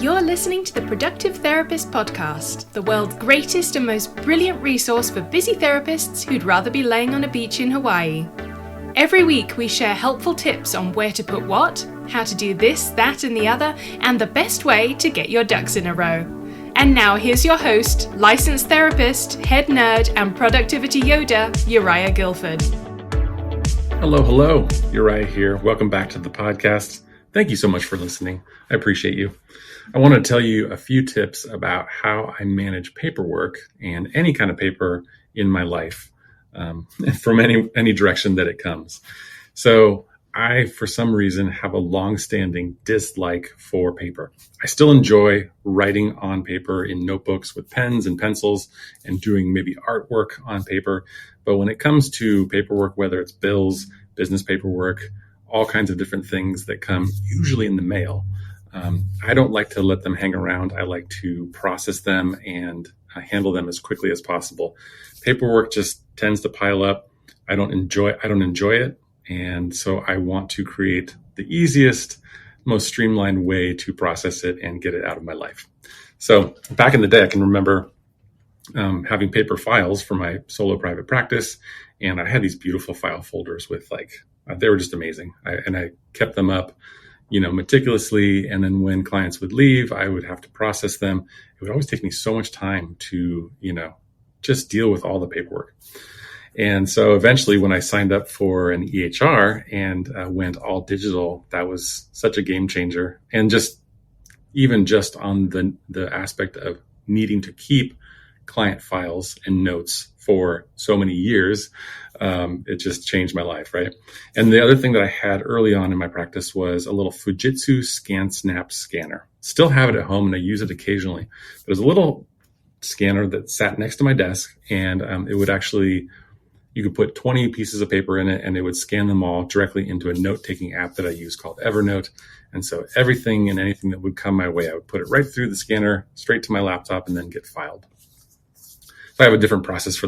You're listening to the Productive Therapist Podcast, the world's greatest and most brilliant resource for busy therapists who'd rather be laying on a beach in Hawaii. Every week we share helpful tips on where to put what, how to do this, that, and the other, and the best way to get your ducks in a row. And now here's your host, licensed therapist, head nerd, and productivity Yoda, Uriah Guilford. Hello, Uriah here. Welcome back to the podcast. Thank you so much for listening. I appreciate you. I want to tell you a few tips about how I manage paperwork and any kind of paper in my life from any direction that it comes. So I, for some reason, have a long-standing dislike for paper. I still enjoy writing on paper in notebooks with pens and pencils and doing maybe artwork on paper. But when it comes to paperwork, whether it's bills, business paperwork, all kinds of different things that come usually in the mail, I don't like to let them hang around. I like to process them and handle them as quickly as possible. Paperwork just tends to pile up. I don't enjoy it. And so I want to create the easiest, most streamlined way to process it and get it out of my life. So back in the day, I can remember having paper files for my solo private practice. And I had these beautiful file folders with they were just amazing. I kept them up, meticulously. And then when clients would leave, I would have to process them. It would always take me so much time to, just deal with all the paperwork. And so eventually when I signed up for an EHR and went all digital, that was such a game changer. And just on the aspect of needing to keep client files and notes for so many years, it just changed my life, right? And the other thing that I had early on in my practice was a little Fujitsu ScanSnap scanner. Still have it at home and I use it occasionally. There's a little scanner that sat next to my desk and it would actually, you could put 20 pieces of paper in it and it would scan them all directly into a note-taking app that I use called Evernote. And so everything and anything that would come my way, I would put it right through the scanner, straight to my laptop, and then get filed. So I have a different process for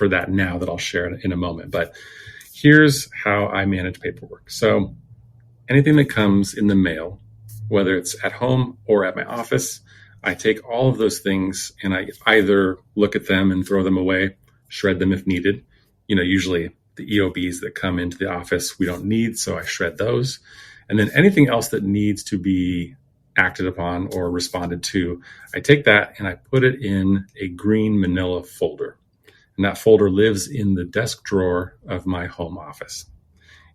that now that I'll share in a moment. But here's how I manage paperwork. So anything that comes in the mail, whether it's at home or at my office, I take all of those things and I either look at them and throw them away, shred them if needed. Usually the EOBs that come into the office we don't need, so I shred those. And then anything else that needs to be acted upon or responded to, I take that and I put it in a green manila folder. And that folder lives in the desk drawer of my home office.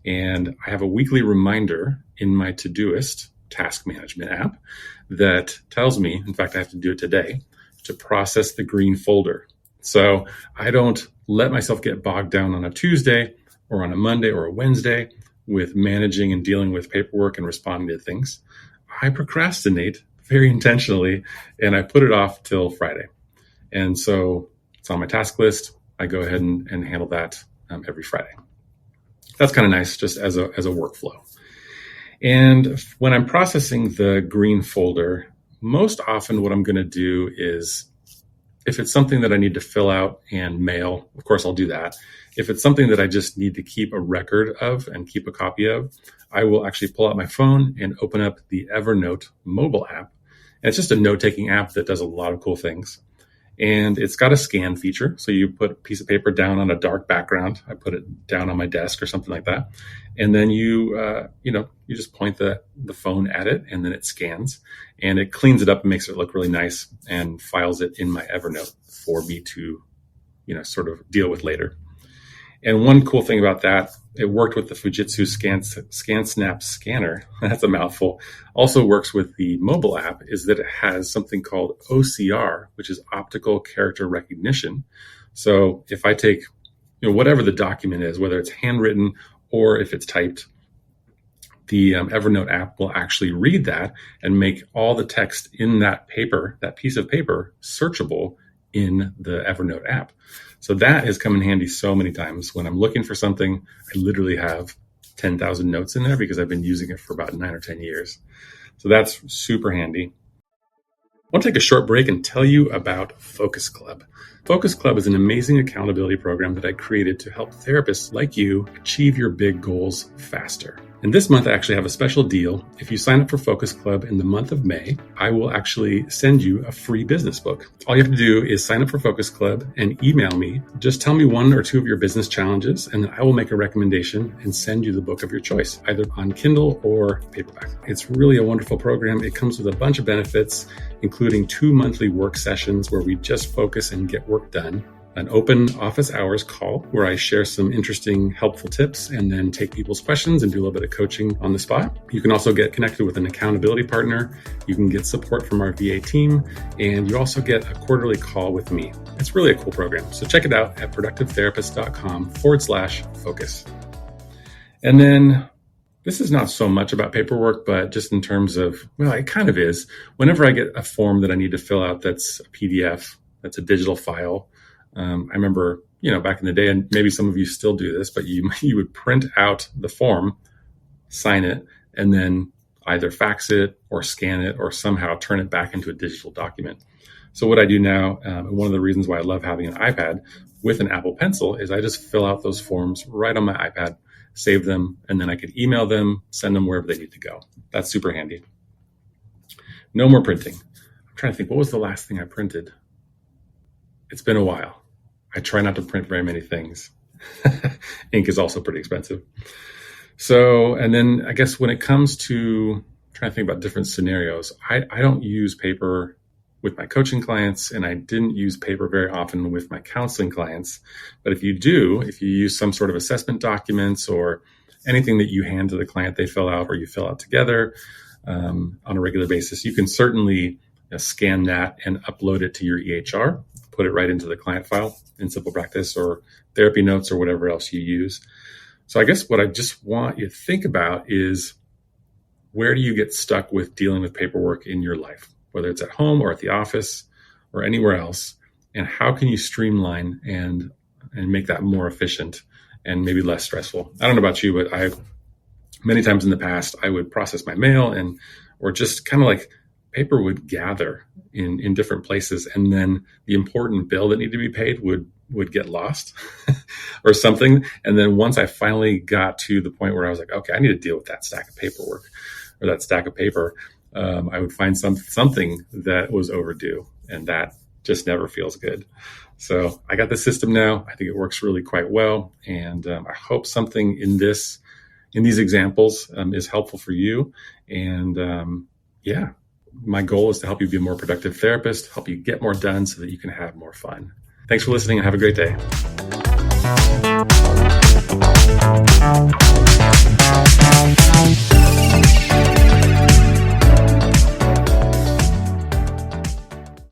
And I have a weekly reminder in my Todoist task management app that tells me, in fact, I have to do it today, to process the green folder. So I don't let myself get bogged down on a Tuesday or on a Monday or a Wednesday with managing and dealing with paperwork and responding to things. I procrastinate very intentionally and I put it off till Friday. And so it's on my task list. I go ahead and handle that every Friday. That's kind of nice just as a workflow. And when I'm processing the green folder, most often what I'm going to do is, if it's something that I need to fill out and mail, of course, I'll do that. If it's something that I just need to keep a record of and keep a copy of, I will actually pull out my phone and open up the Evernote mobile app. And it's just a note-taking app that does a lot of cool things. And it's got a scan feature. So you put a piece of paper down on a dark background. I put it down on my desk or something like that. And then you just point the phone at it and then it scans and it cleans it up and makes it look really nice and files it in my Evernote for me to, sort of deal with later. And one cool thing about that, it worked with the Fujitsu ScanSnap scanner. That's a mouthful. Also works with the mobile app is that it has something called OCR, which is optical character recognition. So if I take, whatever the document is, whether it's handwritten or if it's typed, the Evernote app will actually read that and make all the text in that piece of paper, searchable in the Evernote app. So that has come in handy so many times. When I'm looking for something, I literally have 10,000 notes in there because I've been using it for about 9 or 10 years. So that's super handy. I want to take a short break and tell you about Focus Club. Focus Club is an amazing accountability program that I created to help therapists like you achieve your big goals faster. And this month, I actually have a special deal. If you sign up for Focus Club in the month of May, I will actually send you a free business book. All you have to do is sign up for Focus Club and email me. Just tell me one or two of your business challenges, and then I will make a recommendation and send you the book of your choice, either on Kindle or paperback. It's really a wonderful program. It comes with a bunch of benefits, including 2 monthly work sessions where we just focus and get work done, an open office hours call where I share some interesting, helpful tips and then take people's questions and do a little bit of coaching on the spot. You can also get connected with an accountability partner. You can get support from our VA team, and you also get a quarterly call with me. It's really a cool program. So check it out at productivetherapist.com/focus. And then this is not so much about paperwork, but just in terms of, well, it kind of is. Whenever I get a form that I need to fill out that's a PDF, that's a digital file, I remember, back in the day, and maybe some of you still do this, but you would print out the form, sign it, and then either fax it or scan it or somehow turn it back into a digital document. So what I do now, one of the reasons why I love having an iPad with an Apple Pencil is I just fill out those forms right on my iPad, save them, and then I can email them, send them wherever they need to go. That's super handy. No more printing. I'm trying to think, what was the last thing I printed? It's been a while. I try not to print very many things. Ink is also pretty expensive. So, and then I guess when it comes to trying to think about different scenarios, I don't use paper with my coaching clients, and I didn't use paper very often with my counseling clients. But if you use some sort of assessment documents or anything that you hand to the client, they fill out or you fill out together on a regular basis, you can certainly scan that and upload it to your EHR, put it right into the client file in Simple Practice or Therapy Notes or whatever else you use. So I guess what I just want you to think about is, where do you get stuck with dealing with paperwork in your life, whether it's at home or at the office or anywhere else, and how can you streamline and make that more efficient and maybe less stressful? I don't know about you, but many times in the past, I would process my mail or just kind of like paper would gather in different places, and then the important bill that needed to be paid would get lost or something. And then once I finally got to the point where I was like, okay, I need to deal with that stack of paperwork or that stack of paper, I would find something that was overdue, and that just never feels good. So I got the system now. I think it works really quite well, and I hope something in these examples is helpful for you. And my goal is to help you be a more productive therapist, help you get more done so that you can have more fun. Thanks for listening and have a great day.